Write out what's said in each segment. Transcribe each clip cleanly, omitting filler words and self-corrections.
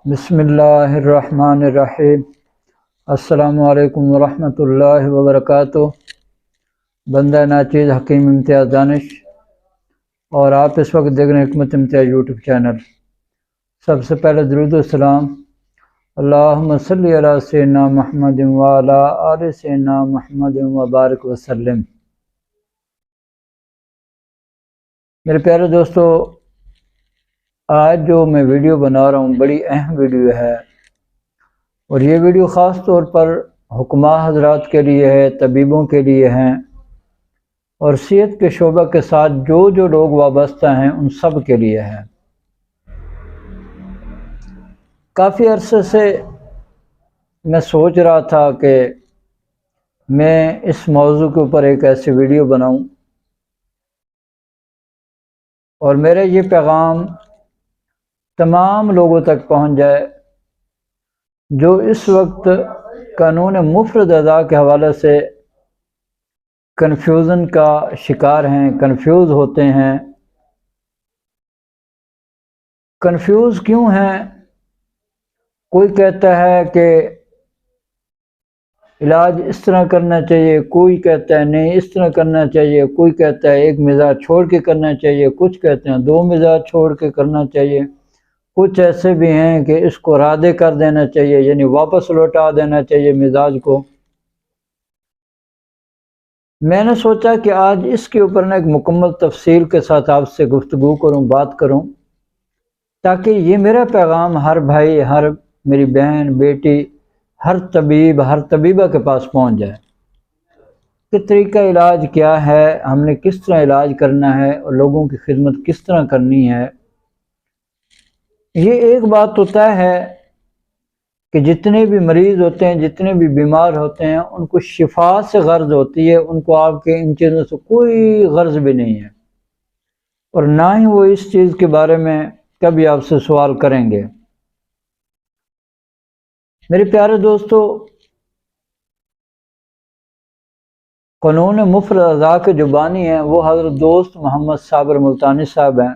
بسم اللہ الرحمن الرحیم۔ السلام علیکم ورحمۃ اللہ وبرکاتہ۔ بندہ ناچیز حکیم امتیاز دانش، اور آپ اس وقت دیکھ رہے ہیں حکمت امتیاز یوٹیوب چینل۔ سب سے پہلے درود و سلام اللہم صلی علی سیدنا محمد وعلی آل سیدنا محمد وبارک وسلم۔ میرے پیارے دوستو، آج جو میں ویڈیو بنا رہا ہوں بڑی اہم ویڈیو ہے، اور یہ ویڈیو خاص طور پر حکماء حضرات کے لیے ہے، طبیبوں کے لیے ہیں، اور صحت کے شعبہ کے ساتھ جو لوگ وابستہ ہیں ان سب کے لیے ہے۔ کافی عرصے سے میں سوچ رہا تھا کہ میں اس موضوع کے اوپر ایک ایسی ویڈیو بناؤں، اور میرا یہ پیغام تمام لوگوں تک پہنچ جائے جو اس وقت قانون مفرد اعضاء کے حوالے سے کنفیوژن کا شکار ہیں، کنفیوز ہوتے ہیں۔ کنفیوز کیوں ہیں؟ کوئی کہتا ہے کہ علاج اس طرح کرنا چاہیے، کوئی کہتا ہے نہیں اس طرح کرنا چاہیے، کوئی کہتا ہے ایک مزاج چھوڑ کے کرنا چاہیے، کچھ کہتے ہیں 2 مزاج چھوڑ کے کرنا چاہیے، کچھ ایسے بھی ہیں کہ اس کو رادے کر دینا چاہیے، یعنی واپس لوٹا دینا چاہیے مزاج کو۔ میں نے سوچا کہ آج اس کے اوپر ایک مکمل تفصیل کے ساتھ آپ سے گفتگو کروں، بات کروں، تاکہ یہ میرا پیغام ہر بھائی، ہر میری بہن، بیٹی، ہر طبیب، ہر طبیبہ کے پاس پہنچ جائے کہ طریقہ علاج کیا ہے، ہم نے کس طرح علاج کرنا ہے، اور لوگوں کی خدمت کس طرح کرنی ہے۔ یہ ایک بات تو طے ہے کہ جتنے بھی مریض ہوتے ہیں، جتنے بھی بیمار ہوتے ہیں، ان کو شفا سے غرض ہوتی ہے، ان کو آپ کے ان چیزوں سے کوئی غرض بھی نہیں ہے، اور نہ ہی وہ اس چیز کے بارے میں کبھی آپ سے سوال کریں گے۔ میرے پیارے دوستو، قانون مفرد اعضاء کے جو بانی ہیں وہ حضرت دوست محمد صابر ملتانی صاحب ہیں۔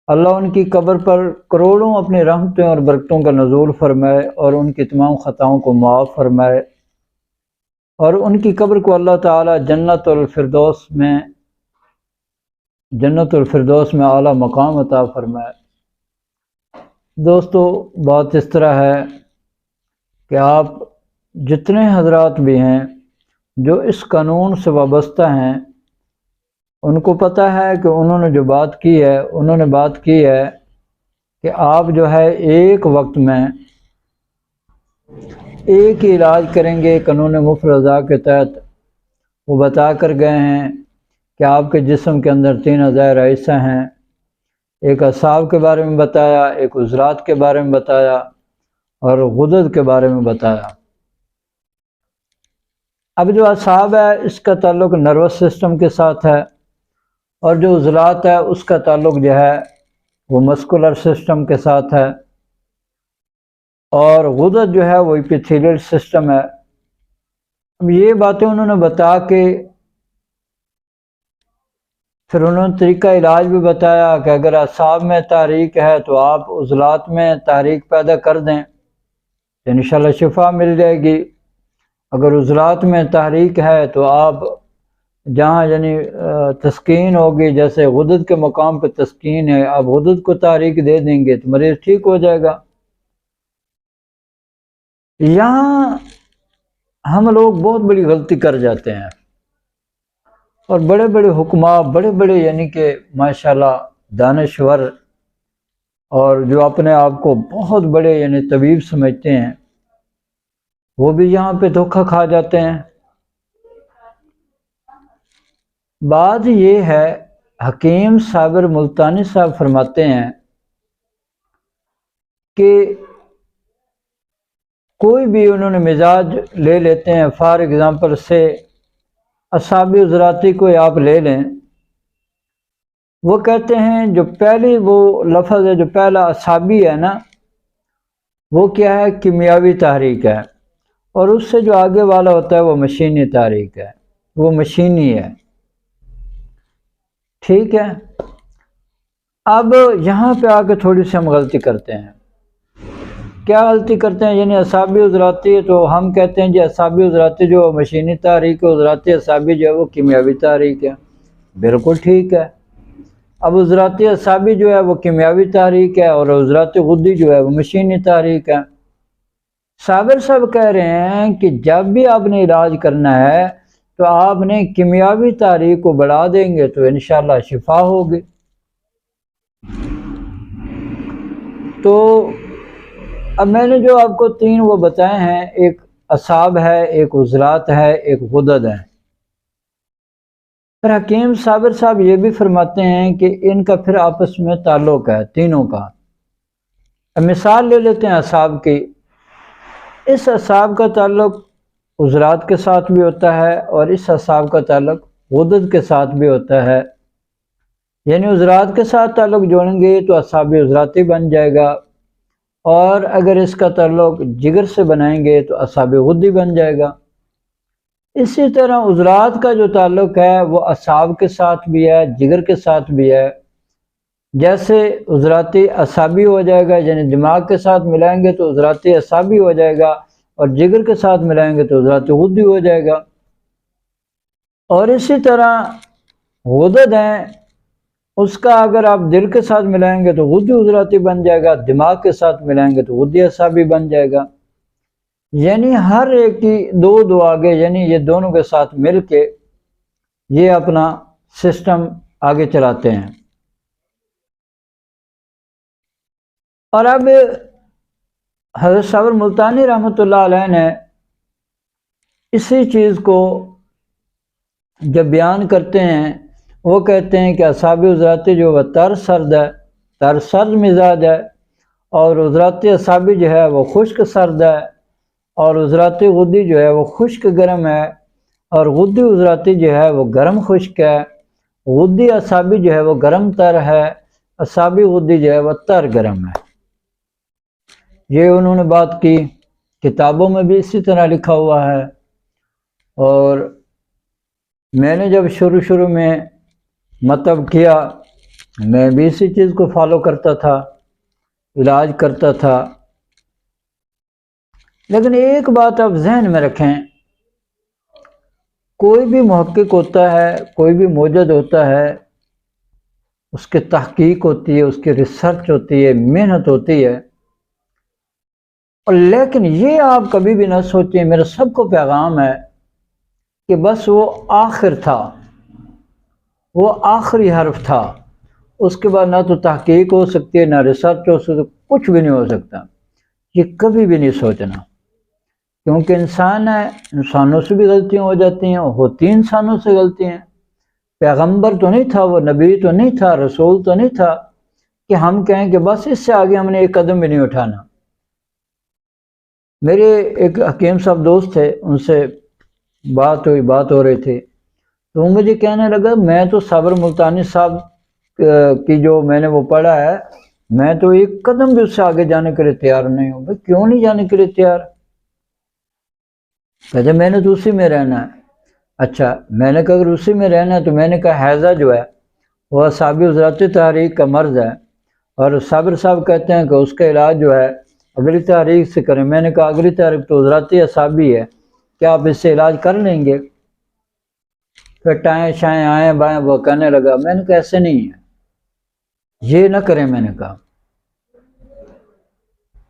اللہ ان کی قبر پر کروڑوں اپنی رحمتوں اور برکتوں کا نزول فرمائے، اور ان کی تمام خطاؤں کو معاف فرمائے، اور ان کی قبر کو اللہ تعالی جنت الفردوس میں اعلیٰ مقام عطا فرمائے۔ دوستو، بات اس طرح ہے کہ آپ جتنے حضرات بھی ہیں جو اس قانون سے وابستہ ہیں، ان کو پتہ ہے کہ انہوں نے بات کی ہے کہ آپ جو ہے ایک وقت میں ایک ہی علاج کریں گے قانون مفرد اعضاء کے تحت۔ وہ بتا کر گئے ہیں کہ آپ کے جسم کے اندر 3 اعضاء رئیسہ ہیں، ایک اعصاب کے بارے میں بتایا، ایک عضلات کے بارے میں بتایا، اور غدد کے بارے میں بتایا۔ اب جو اعصاب ہے اس کا تعلق نروس سسٹم کے ساتھ ہے، اور جو عضلات ہے اس کا تعلق جو ہے وہ مسکولر سسٹم کے ساتھ ہے، اور غدد جو ہے وہ ایپیتھیلیل سسٹم ہے۔ اب یہ باتیں انہوں نے بتا کے پھر انہوں نے طریقہ علاج بھی بتایا کہ اگر اعصاب میں تحریک ہے تو آپ عضلات میں تحریک پیدا کر دیں تو انشاءاللہ شفا مل جائے گی۔ اگر عضلات میں تحریک ہے تو آپ جہاں یعنی تسکین ہوگی، جیسے غدد کے مقام پہ تسکین ہے، آپ غدد کو تحریک دے دیں گے تو مریض ٹھیک ہو جائے گا۔ یہاں ہم لوگ بہت بڑی غلطی کر جاتے ہیں، اور بڑے بڑے حکماء، بڑے یعنی کہ ماشاءاللہ دانشور، اور جو اپنے آپ کو بہت بڑے یعنی طبیب سمجھتے ہیں، وہ بھی یہاں پہ دھوکہ کھا جاتے ہیں۔ بات یہ ہے، حکیم صابر ملتانی صاحب فرماتے ہیں کہ کوئی بھی انہوں نے مزاج لے لیتے ہیں، فار ایگزامپل سے اعصابی عضلاتی کو آپ لے لیں، وہ کہتے ہیں جو پہلی وہ لفظ ہے، جو پہلا اعصابی ہے نا، وہ کیا ہے؟ کیمیاوی تحریک ہے، اور اس سے جو آگے والا ہوتا ہے وہ مشینی تحریک ہے، وہ مشینی ہے۔ ٹھیک ہے؟ اب یہاں پہ آ کے تھوڑی سی ہم غلطی کرتے ہیں۔ کیا غلطی کرتے ہیں، یعنی اعصابی عضلاتی، تو ہم کہتے ہیں جی اعصابی عضلاتی جو مشینی تحریک ہے، عضلاتی اعصابی جو ہے وہ کیمیاوی تحریک ہے۔ بالکل ٹھیک ہے۔ اب عضلاتی اعصابی جو ہے وہ کیمیاوی تحریک ہے اور عضلاتی غدی جو ہے وہ مشینی تحریک ہے۔ صابر صاحب کہہ رہے ہیں کہ جب بھی آپ نے علاج کرنا ہے تو آپ نے کیمیاوی تحریک کو بڑھا دیں گے تو انشاءاللہ شفا ہوگی۔ تو اب میں نے جو آپ کو تین وہ بتائے ہیں، ایک اعصاب ہے، ایک عضلات ہے، ایک غدد ہے۔ پھر حکیم صابر صاحب یہ بھی فرماتے ہیں کہ ان کا پھر آپس میں تعلق ہے تینوں کا۔ اب مثال لے لیتے ہیں اعصاب کی۔ اس اعصاب کا تعلق عضلات کے ساتھ بھی ہوتا ہے اور اس اعصاب کا تعلق غدد کے ساتھ بھی ہوتا ہے، یعنی عضلات کے ساتھ تعلق جوڑیں گے تو اعصابی عضلاتی بن جائے گا، اور اگر اس کا تعلق جگر سے بنائیں گے تو اعصابی غدی بن جائے گا۔ اسی طرح عضلات کا جو تعلق ہے وہ اعصاب کے ساتھ بھی ہے، جگر کے ساتھ بھی ہے۔ جیسے عضلاتی اعصابی ہو جائے گا، یعنی دماغ کے ساتھ ملائیں گے تو عضلاتی اعصابی ہو جائے گا، اور جگر کے ساتھ ملائیں گے تو عضلاتی غدی ہو جائے گا۔ اور اسی طرح غدد ہیں، اس کا اگر آپ دل کے ساتھ ملائیں گے تو غدی عضلاتی بن جائے گا، دماغ کے ساتھ ملائیں گے تو غدی اعصابی بن جائے گا۔ یعنی ہر ایک کی دو آگے، یعنی یہ دونوں کے ساتھ مل کے یہ اپنا سسٹم آگے چلاتے ہیں۔ اور اب حضرت صابر ملتانی رحمۃ اللہ علیہ نے اسی چیز کو جب بیان کرتے ہیں، وہ کہتے ہیں کہ اعصابی عضلاتی جو وہ تر سرد مزاج ہے، اور عضلاتی اعصابی جو ہے وہ خشک سرد ہے، اور عضلاتی غدی جو ہے وہ خشک گرم ہے، اور غدی عضلاتی جو ہے وہ گرم خشک ہے، غدی اعصابی جو ہے وہ گرم تر ہے، اعصابی غدی جو ہے وہ تر گرم ہے۔ یہ انہوں نے بات کی، کتابوں میں بھی اسی طرح لکھا ہوا ہے، اور میں نے جب شروع میں مطلب کیا، میں بھی اسی چیز کو فالو کرتا تھا، علاج کرتا تھا۔ لیکن ایک بات آپ ذہن میں رکھیں، کوئی بھی محقق ہوتا ہے، کوئی بھی موجد ہوتا ہے، اس کی تحقیق ہوتی ہے، اس کی ریسرچ ہوتی ہے، محنت ہوتی ہے، اور لیکن یہ آپ کبھی بھی نہ سوچیں، میرا سب کو پیغام ہے کہ بس وہ آخر تھا، وہ آخری حرف تھا، اس کے بعد نہ تو تحقیق ہو سکتی ہے، نہ ریسرچ ہو سکتی، کچھ بھی نہیں ہو سکتا۔ یہ کبھی بھی نہیں سوچنا، کیونکہ انسان ہے، انسانوں سے بھی غلطیاں ہو جاتی ہیں، ہوتی انسانوں سے غلطیاں ہیں۔ پیغمبر تو نہیں تھا، وہ نبی تو نہیں تھا، رسول تو نہیں تھا کہ ہم کہیں کہ بس اس سے آگے ہم نے ایک قدم بھی نہیں اٹھانا۔ میرے ایک حکیم صاحب دوست تھے، ان سے بات ہو رہی تھی، تو وہ مجھے کہنے لگا میں تو صابر ملتانی صاحب کی جو میں نے وہ پڑھا ہے، میں تو ایک قدم بھی اس سے آگے جانے کے لیے تیار نہیں ہوں۔ بھائی کیوں نہیں جانے کے لیے تیار؟ کہتے میں نے تو اسی میں رہنا ہے۔ اچھا، میں نے کہا اگر اسی میں رہنا ہے تو میں نے کہا حیضہ جو ہے وہ اعصابی عضلاتی تحریک کا مرض ہے، اور صابر صاحب کہتے ہیں کہ اس کا علاج جو ہے اگلی تحریک سے کریں۔ میں نے کہا اگلی تحریک تو عضلاتی اعصابی ہے، کیا آپ اس سے علاج کر لیں گے؟ پھر ٹائیں شائیں آئیں بائیں وہ کہنے لگا، میں نے کہا ایسے نہیں ہے، یہ نہ کریں۔ میں نے کہا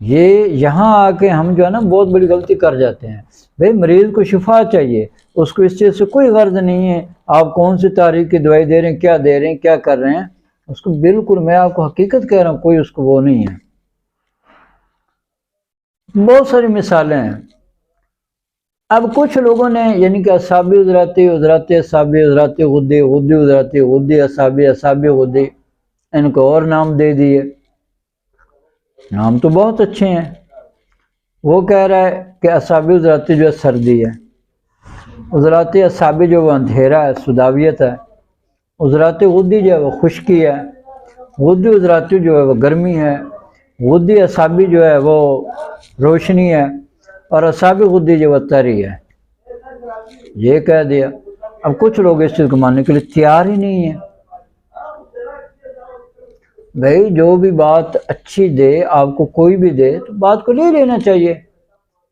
یہ یہاں آ کے ہم جو ہے نا بہت بڑی غلطی کر جاتے ہیں۔ بھئی مریض کو شفا چاہیے، اس کو اس چیز سے کوئی غرض نہیں ہے آپ کون سی تحریک کی دوائی دے رہے ہیں، کیا دے رہے ہیں، کیا کر رہے ہیں، اس کو بالکل، میں آپ کو حقیقت کہہ رہا ہوں، کوئی اس کو وہ نہیں ہے۔ بہت ساری مثالیں ہیں۔ اب کچھ لوگوں نے یعنی کہ اعصابی عضلاتی، عضلاتی اعصابی، عضلاتی غدی، غدی عضلاتی، غدی اعصابی، اعصابی غدی، ان کو اور نام دے دیے۔ نام تو بہت اچھے ہیں۔ وہ کہہ رہا ہے کہ اعصابی عضلاتی جو ہے سردی ہے، عضلاتی اعصابی جو وہ اندھیرا ہے، سداویت ہے، عضلاتی غدی جو ہے وہ خشکی ہے، غدی عضلاتی جو ہے وہ گرمی ہے، غدی اعصابی جو ہے وہ روشنی ہے، اور اعصابی غدی جو وہ تری ہے۔ یہ کہہ دیا۔ اب کچھ لوگ اس چیز کو ماننے کے لیے تیار ہی نہیں ہیں۔ بھائی جو بھی بات اچھی دے آپ کو کوئی بھی دے تو بات کو لے لینا چاہیے،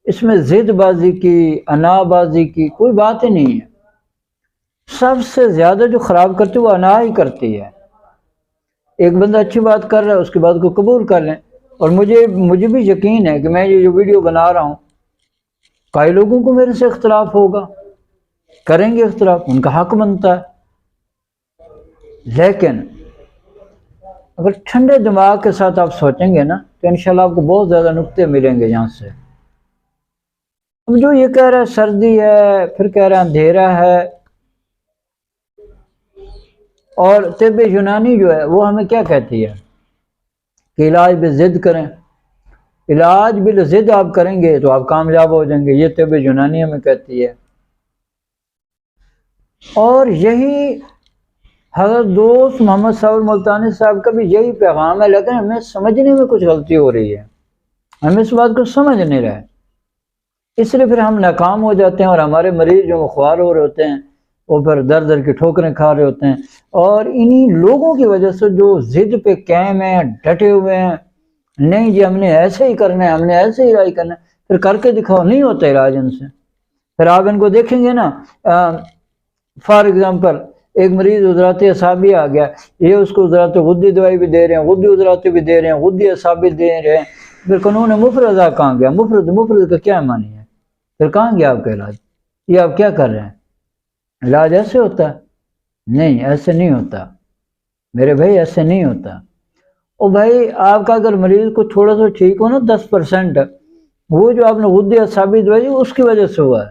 اس میں ضد بازی کی انا بازی کی کوئی بات ہی نہیں ہے۔ سب سے زیادہ جو خراب کرتی ہے وہ انا ہی کرتی ہے۔ ایک بندہ اچھی بات کر رہا ہے اس کی بات کو قبول کر لیں، اور مجھے بھی یقین ہے کہ میں یہ جو ویڈیو بنا رہا ہوں کئی لوگوں کو میرے سے اختلاف ہوگا، کریں گے اختلاف، ان کا حق بنتا ہے، لیکن اگر ٹھنڈے دماغ کے ساتھ آپ سوچیں گے نا تو انشاءاللہ آپ کو بہت زیادہ نکتے ملیں گے یہاں سے۔ اب جو یہ کہہ رہا ہے سردی ہے، پھر کہہ رہا ہے اندھیرا ہے، اور طب یونانی جو ہے وہ ہمیں کیا کہتی ہے کہ علاج بضد کریں، علاج بالضد آپ کریں گے تو آپ کامیاب ہو جائیں گے، یہ طب یونانی ہمیں کہتی ہے۔ اور یہی حضرت دوست محمد صاحب ملتانی صاحب کا بھی یہی پیغام ہے، لیکن ہمیں سمجھنے میں کچھ غلطی ہو رہی ہے، ہم اس بات کو سمجھ نہیں رہے، اس لیے پھر ہم ناکام ہو جاتے ہیں، اور ہمارے مریض جو خوار ہو رہے ہوتے ہیں وہ پھر در در کی ٹھوکریں کھا رہے ہوتے ہیں، اور انہی لوگوں کی وجہ سے جو ضد پہ قائم ہیں، ڈٹے ہوئے ہیں، نہیں جی ہم نے ایسے ہی کرنا ہے، ہم نے ایسے ہی علاج کرنا ہے، پھر کر کے دکھاؤ، نہیں ہوتا علاج ان سے۔ پھر آپ ان کو دیکھیں گے نا، فار ایگزامپل ایک مریض عضلات اعصابی آ گیا، یہ اس کو عضلات غدی دوائی بھی دے رہے ہیں، غدی عضلاتی بھی دے رہے ہیں، غدی اعصابی دے رہے ہیں، پھر قانون مفرضہ کہاں گیا؟ مفرد کا کیا معنی ہے؟ پھر کہاں گیا آپ کا علاج؟ یہ آپ کیا کر رہے ہیں؟ علاج ایسے ہوتا ہے؟ نہیں، ایسے نہیں ہوتا میرے بھائی، ایسے نہیں ہوتا۔ او بھائی آپ کا اگر مریض کو تھوڑا سا ٹھیک ہو نا 10%، وہ جو آپ نے غدی اعصابی دوائی اس کی وجہ سے ہوا ہے،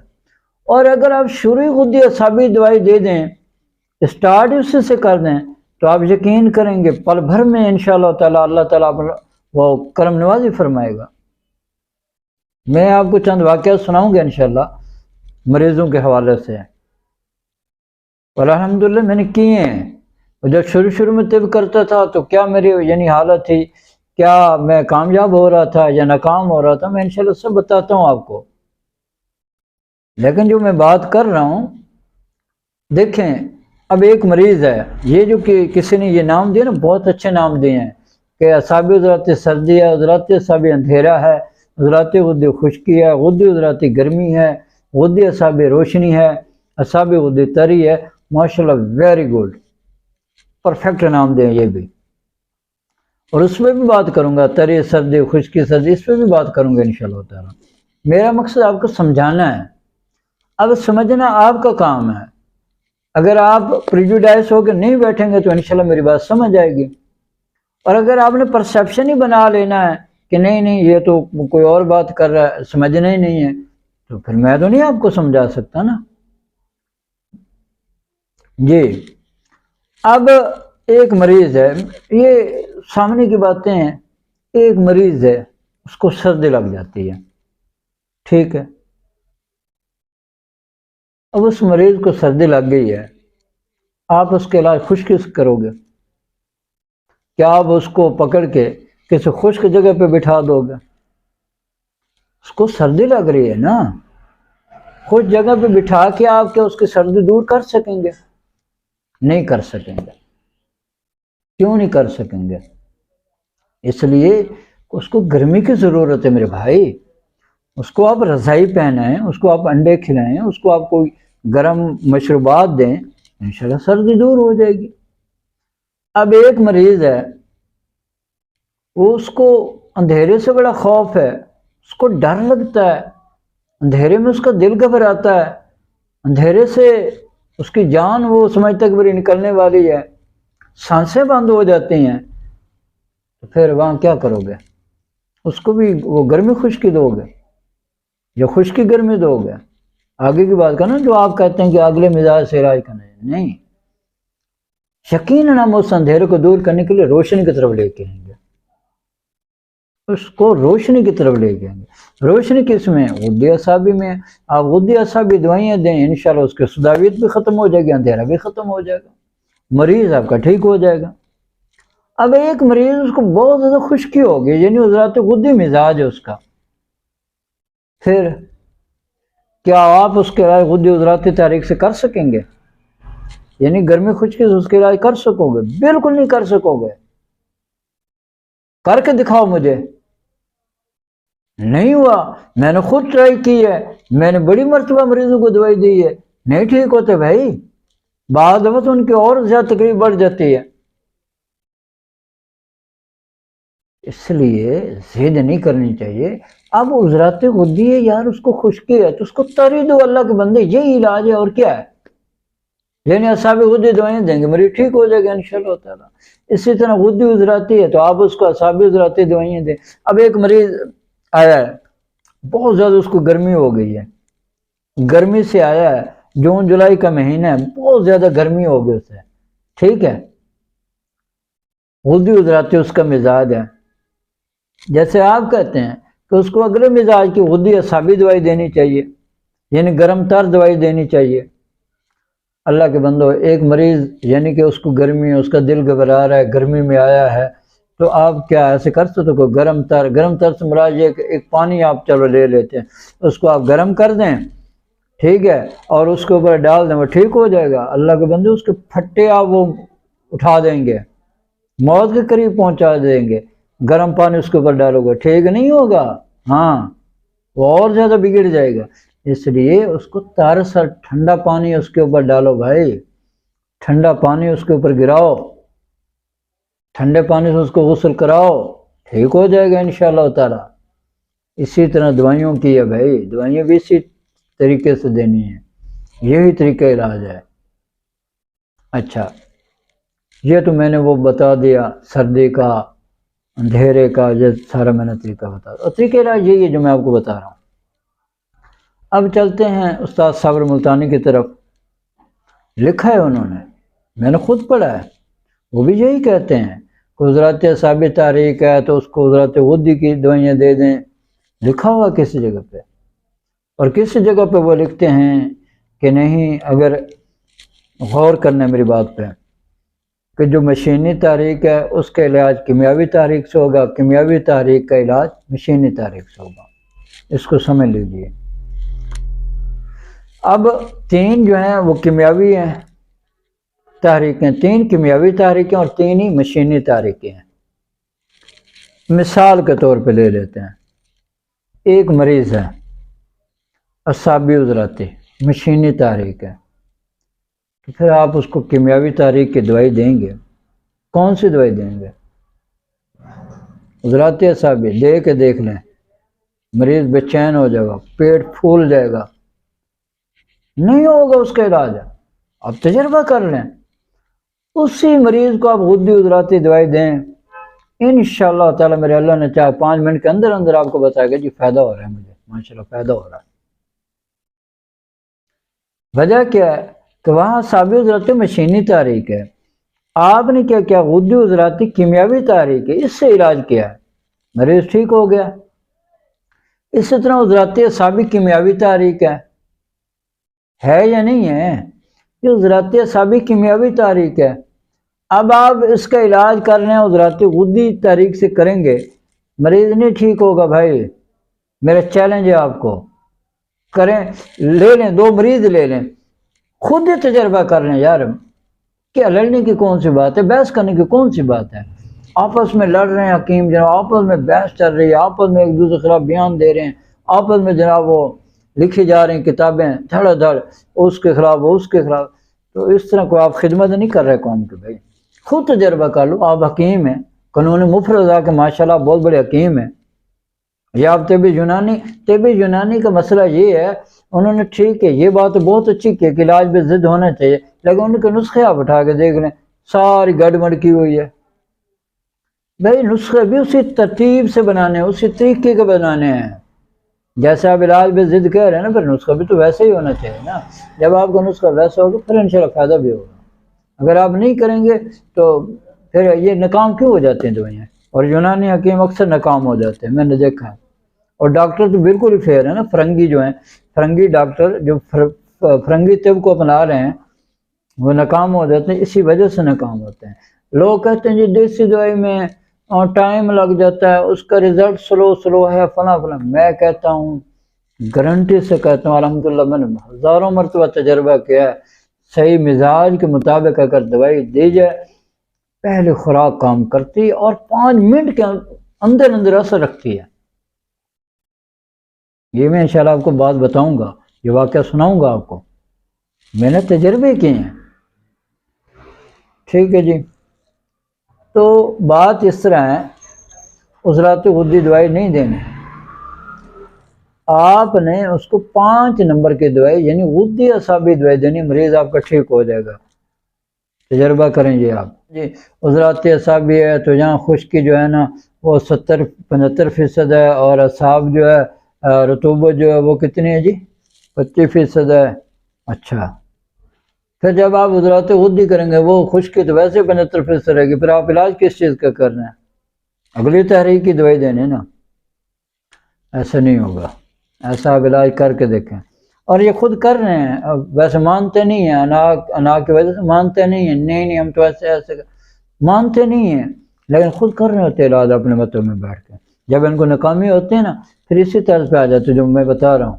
اور اگر آپ شروعی غدی اعصابی دوائی دے دیں، اسٹارٹ اسی سے کر دیں، تو آپ یقین کریں گے پل بھر میں انشاءاللہ تعالی اللہ تعالیٰ وہ کرم نوازی فرمائے گا۔ میں آپ کو چند واقعات سناؤں گا انشاءاللہ مریضوں کے حوالے سے، اور الحمدللہ میں نے کیے ہیں۔ جب شروع میں طب کرتا تھا تو کیا میری یعنی حالت تھی، کیا میں کامیاب ہو رہا تھا یا ناکام ہو رہا تھا، میں انشاءاللہ سب بتاتا ہوں آپ کو۔ لیکن جو میں بات کر رہا ہوں، دیکھیں اب ایک مریض ہے، یہ جو کہ کسی نے یہ نام دیا نا، بہت اچھے نام دیے ہیں کہ اعصابی عضلات سردی ہے، عضلات اعصابی اندھیرا ہے، عضلات غدی خشکی ہے، غدی عضلاتی گرمی ہے، غدی اعصابی روشنی ہے، اعصابی غدی تری ہے۔ ماشاءاللہ ویری گڈ، پرفیکٹ نام دیں یہ بھی، اور اس پہ بھی بات کروں گا، تری سردی خشکی سردی، اس پہ بھی بات کروں گا انشاءاللہ تعالی۔ میرا مقصد آپ کو سمجھانا ہے، اب سمجھنا آپ کا کام ہے۔ اگر آپ پریجوڈائز ہو کے نہیں بیٹھیں گے تو انشاءاللہ میری بات سمجھ آئے گی، اور اگر آپ نے پرسیپشن ہی بنا لینا ہے کہ نہیں یہ تو کوئی اور بات کر رہا ہے، سمجھنا ہی نہیں ہے، تو پھر میں تو نہیں آپ کو سمجھا سکتا نا۔ جی اب ایک مریض ہے، یہ سامنے کی باتیں ہیں، ایک مریض ہے اس کو سردی لگ جاتی ہے، ٹھیک ہے، اب اس مریض کو سردی لگ گئی ہے، آپ اس کے علاج خشکی سے کرو گے؟ کیا آپ اس کو پکڑ کے کسی خشک جگہ پہ بٹھا دو گے؟ اس کو سردی لگ رہی ہے نا، خشک جگہ پہ بٹھا کے آپ کیا اس کی سردی دور کر سکیں گے؟ نہیں کر سکیں گے۔ کیوں نہیں کر سکیں گے؟ اس لیے اس کو گرمی کی ضرورت ہے میرے بھائی، اس کو آپ رضائی پہنائیں، اس کو آپ انڈے کھلائیں، اس کو آپ کوئی گرم مشروبات دیں، انشاءاللہ سردی دور ہو جائے گی۔ اب ایک مریض ہے، وہ اس کو اندھیرے سے بڑا خوف ہے، اس کو ڈر لگتا ہے، اندھیرے میں اس کا دل گھبراتا ہے، اندھیرے سے اس کی جان وہ سمجھتا ہے کہ میری نکلنے والی ہے، سانسیں بند ہو جاتی ہیں، تو پھر وہاں کیا کرو گے؟ اس کو بھی وہ گرمی خشکی دو گے یا خشکی گرمی دو گے؟ آگے کی بات کرنا، جو آپ کہتے ہیں کہ اگلے مزاج سے علاج کرنا ہے، نہیں، یقیناً ہم اس اندھیرے کو دور کرنے کے لیے روشنی کی طرف لے کے آئیں گے، اس کو روشنی کی طرف لے کے آئیں گے۔ روشنی کس میں؟ غدی اعصابی میں۔ آپ غدی اعصابی دوائیاں دیں، انشاءاللہ اس کی صداویت بھی ختم ہو جائے گی، اندھیرا بھی ختم ہو جائے گا، مریض آپ کا ٹھیک ہو جائے گا۔ اب ایک مریض اس کو بہت زیادہ خشکی ہوگی، یعنی عضلات غدی مزاج ہے اس کا، پھر کیا آپ اس کے علاج غدی عضلاتی تحریک سے کر سکیں گے؟ یعنی گرمی خشکی سے اس کے علاج کر سکو گے؟ بالکل نہیں کر سکو گے۔ کر کے دکھاؤ مجھے. نہیں ہوا. میں نے خود ٹرائی کی ہے, میں نے بڑی مرتبہ مریضوں کو دوائی دی ہے, نہیں ٹھیک ہوتے بھائی. بعض دفعہ ان کی اور زیادہ تکلیف بڑھ جاتی ہے. اس لیے ضد نہیں کرنی چاہیے. اب عذرات غدی ہے یار, اس کو خشکی ہے تو اس کو تری دو. اللہ کے بندے یہی علاج ہے, اور کیا ہے. یعنی اعصابی غدی دوائیں دیں گے, مریض ٹھیک ہو جائے گا انشاءاللہ تعالی. اسی طرح غدی عذراتی ہے تو آپ اس کو اعصابی عذراتی دوائیں دیں. اب ایک مریض آیا ہے, بہت زیادہ اس کو گرمی ہو گئی ہے, گرمی سے آیا ہے, جون جولائی کا مہینہ ہے, بہت زیادہ گرمی ہو گئی اسے, ٹھیک ہے. غدی عذراتی اس کا مزاج ہے. جیسے آپ کہتے ہیں کہ اس کو اگلے مزاج کی غدی اعصابی دوائی دینی چاہیے, یعنی گرم تر دوائی دینی چاہیے. اللہ کے بندو, ایک مریض یعنی کہ اس کو گرمی ہے, اس کا دل گھبرا رہا ہے, گرمی میں آیا ہے, تو آپ کیا ایسے کر سکتے ہو؟ گرم تر سے مراد یہ کہ ایک پانی آپ چلو لے لیتے ہیں, اس کو آپ گرم کر دیں, ٹھیک ہے, اور اس کے اوپر ڈال دیں, وہ ٹھیک ہو جائے گا. اللہ کے بندے, اس کے پھٹے آپ وہ اٹھا دیں گے, موت کے قریب پہنچا دیں گے. گرم پانی اس کے اوپر ڈالو گے, ٹھیک نہیں ہوگا, ہاں وہ اور زیادہ بگڑ جائے گا. اس لیے اس کو تارسا ٹھنڈا پانی اس کے اوپر ڈالو بھائی, ٹھنڈا پانی اس کے اوپر گراؤ, ٹھنڈے پانی سے اس کو غسل کراؤ, ٹھیک ہو جائے گا انشاءاللہ تعالی. اسی طرح دوائیوں کی ہے بھائی, دوائیاں بھی اسی طریقے سے دینی ہیں, یہی طریقہ علاج ہے. اچھا, یہ تو میں نے وہ بتا دیا سردی کا, اندھیرے کا, یہ سارا میں نے طریقہ بتا دیا. اور طریقہ علاج یہی ہے جو میں آپ کو بتا رہا ہوں. اب چلتے ہیں استاد صابر ملتانی کی طرف. لکھا ہے انہوں نے, میں نے خود پڑھا ہے, وہ بھی یہی کہتے ہیں کہ عذرات اعصابی تحریک ہے تو اس کو عذرات غدی کی دوائیاں دے دیں. لکھا ہوا کسی جگہ پہ, اور کسی جگہ پہ وہ لکھتے ہیں کہ نہیں, اگر غور کرنا میری بات پہ, کہ جو مشینی تحریک ہے اس کا علاج کیمیاوی تحریک سے ہوگا, کیمیاوی تحریک کا علاج مشینی تحریک سے ہوگا. اس کو سمجھ لیجیے. اب 3 جو ہیں وہ کیمیاوی ہیں تحریکیں, 3 کیمیاوی تحریکیں اور 3 ہی مشینی تحریکیں ہیں. مثال کے طور پہ لے لیتے ہیں, ایک مریض ہے اعصابی عذراتی, مشینی تحریک ہے, تو پھر آپ اس کو کیمیاوی تحریک کی دوائی دیں گے. کون سی دوائی دیں گے؟ عذراتی اعصابی. دے کے دیکھ لیں, مریض بے چین ہو جائے گا, پیٹ پھول جائے گا, نہیں ہوگا اس کا علاج. اب تجربہ کر لیں, اسی مریض کو آپ غدی عذراتی دوائی دیں, انشاءاللہ تعالی میرے اللہ نے چاہے 5 منٹ کے اندر اندر آپ کو بتائے گا جی فائدہ ہو رہا ہے مجھے, ماشاءاللہ فائدہ ہو رہا ہے. وجہ کیا ہے کہ وہاں اعصابی عذراتی مشینی تحریک ہے, آپ نے کیا کیا, غدی عذراتی کیمیاوی تحریک ہے, اس سے علاج کیا ہے, مریض ٹھیک ہو گیا. اسی طرح عذراتی اعصابی کیمیاوی تحریک ہے یا نہیں ہے؟ یہ عذراتی اعصابی کیمیاوی تحریک ہے. اب آپ اس کا علاج کر رہے ہیں عذراتی غدی تحریک سے کریں گے, مریض نہیں ٹھیک ہوگا بھائی. میرا چیلنج ہے آپ کو, کریں, لے لیں 2 مریض لے لیں, خود ہی تجربہ کر لیں یار, کیا لڑنے کی کون سی بات ہے, بحث کرنے کی کون سی بات ہے. آپس میں لڑ رہے ہیں حکیم جناب, آپس میں بحث چل رہی ہے, آپس میں ایک دوسرے کے خلاف بیان دے رہے ہیں, آپس میں جناب وہ لکھی جا رہی ہیں کتابیں دھڑ دھڑ, اس کے خلاف وہ اس کے خلاف. تو اس طرح کو آپ خدمت نہیں کر رہے قوم کے بھائی. خود تجربہ کر لو, آپ حکیم ہیں, قانون مفرزہ کے ماشاءاللہ بہت بڑے حکیم ہیں. یا آپ طب یونانی کا مسئلہ یہ ہے, انہوں نے ٹھیک ہے یہ بات بہت اچھی کی کہ علاج میں ضد ہونا چاہیے, لیکن ان کے نسخے آپ اٹھا کے دیکھ لیں, ساری گڑبڑ کی ہوئی ہے. بھائی نسخے بھی اسی ترتیب سے بنانے ہیں, اسی طریقے کے بنانے ہیں. جیسے آپ علاج میں ضد کہہ رہے ہیں نا, پھر نسخہ بھی تو ویسے ہی ہونا چاہیے نا. جب آپ کا نسخہ ویسا ہوگا پھر انشاءاللہ فائدہ بھی ہوگا. اگر آپ نہیں کریں گے تو پھر یہ ناکام کیوں ہو جاتے ہیں دوائیاں, اور یونانی حکیم اکثر ناکام ہو جاتے ہیں, میں نے دیکھا ہے. اور ڈاکٹر تو بالکل ہی فیئر ہے نا, فرنگی جو ہیں, فرنگی ڈاکٹر جو فرنگی طب کو اپنا رہے ہیں وہ ناکام ہو جاتے ہیں, اسی وجہ سے ناکام ہوتے ہیں. لوگ کہتے ہیں جی دیسی دوائی میں ٹائم لگ جاتا ہے, اس کا رزلٹ سلو ہے, فلاں فلاں. میں کہتا ہوں, گارنٹی سے کہتا ہوں, الحمدللہ میں نے ہزاروں مرتبہ تجربہ کیا ہے, صحیح مزاج کے مطابق اگر دوائی دی جائے, پہلے خوراک کام کرتی اور 5 منٹ کے اندر اندر اثر رکھتی ہے. یہ میں انشاءاللہ آپ کو بات بتاؤں گا، یہ واقعہ سناؤں گا آپ کو، میں نے تجربے کیے ہیں. ٹھیک ہے جی. تو بات اس طرح ہے، عضلات غدی دوائی نہیں دینی، آپ نے اس کو 5 نمبر کی دوائی یعنی غدی اعصابی دوائی دینی، مریض آپ کا ٹھیک ہو جائے گا. تجربہ کریں جی آپ جی. عضلات اعصابی ہے تو یہاں خشکی جو ہے نا وہ 75% ہے، اور اعصاب جو ہے رطوبت جو ہے وہ کتنی ہے جی 25% ہے. اچھا، پھر جب آپ عضلات غدی کریں گے وہ خشکی تو ویسے 75% رہے گی، پھر آپ علاج کس چیز کا کر رہے ہیں؟ اگلی تحریک کی دوائی دینے نا. ایسا نہیں ہوگا، ایسا آپ علاج کر کے دیکھیں. اور یہ خود کر رہے ہیں، ویسے مانتے نہیں ہیں، انا کی وجہ سے مانتے نہیں ہیں، نہیں ہم تو ایسے مانتے نہیں ہیں، لیکن خود کر رہے ہوتے علاج اپنے متوں میں بیٹھ کے. جب ان کو ناکامی ہوتے ہیں نا پھر اسی طرز پہ آ جاتے جو میں بتا رہا ہوں،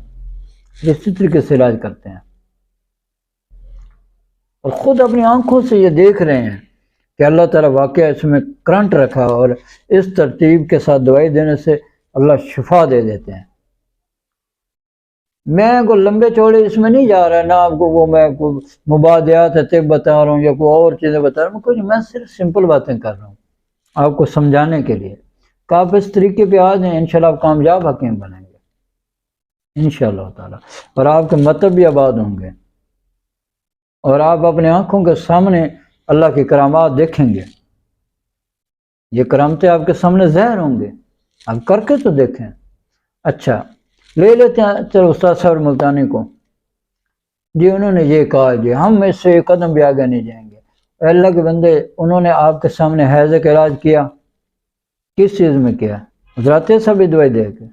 پھر اسی طریقے سے علاج کرتے ہیں. اور خود اپنی آنکھوں سے یہ دیکھ رہے ہیں کہ اللہ تعالیٰ واقعہ اس میں کرنٹ رکھا، اور اس ترتیب کے ساتھ دوائی دینے سے اللہ شفا دے دیتے ہیں. میں کوئی لمبے چوڑے اس میں نہیں جا رہا، نہ آپ کو وہ میں کوئی مبادیات طب بتا رہا ہوں یا کوئی اور چیزیں بتا رہا ہوں، کچھ میں صرف سمپل باتیں کر رہا ہوں آپ کو سمجھانے کے لیے کہ آپ اس طریقے پہ آ جائیں، انشاءاللہ آپ کامیاب حکیم بنیں گے انشاءاللہ تعالیٰ، اور آپ کے مطلب بھی آباد ہوں گے، اور آپ اپنے آنکھوں کے سامنے اللہ کی کرامات دیکھیں گے. یہ کرامتیں آپ کے سامنے ظاہر ہوں گے، آپ کر کے تو دیکھیں. اچھا، لے لیتے ہیں چلو استاد صاحب ملتانی کو جی، انہوں نے یہ کہا جی ہم اس سے ایک قدم بھی آگے نہیں جائیں گے. اللہ کے بندے، انہوں نے آپ کے سامنے حیضے کا علاج کیا، کس چیز میں کیا؟ عضلات اعصابی دوائی دے کے.